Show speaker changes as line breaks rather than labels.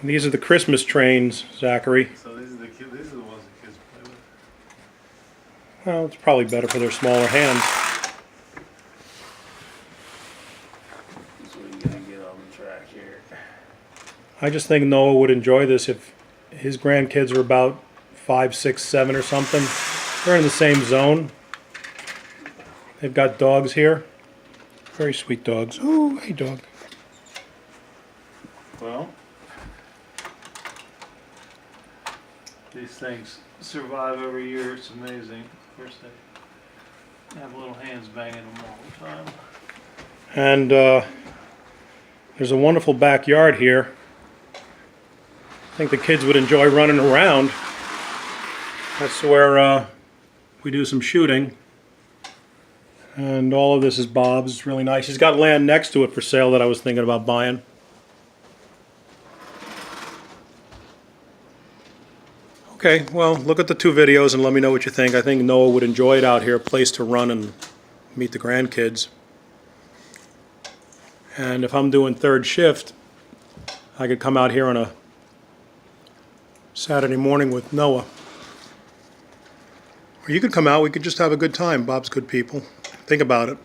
These are the Christmas trains, Zachary.
So these are the kids. These are the ones that kids play with.
Well, it's probably better for their smaller hands.
This is what you gotta get on the track here.
I just think Noah would enjoy this if his grandkids are about 5, 6, 7 or something. They're in the same zone. They've got dogs here. Very sweet dogs. Oh, hey dog.
Well, these things survive every year. It's amazing. Of course, they have little hands banging them all the time.
And there's a wonderful backyard here. I think the kids would enjoy running around. That's where we do some shooting. And all of this is Bob's. It's really nice. He's got land next to it for sale that I was thinking about buying. Okay, well, look at the 2 videos and let me know what you think. I think Noah would enjoy it out here, a place to run and meet the grandkids. And if I'm doing 3rd shift, I could come out here on a Saturday morning with Noah. Or you could come out, we could just have a good time. Bob's good people. Think about it.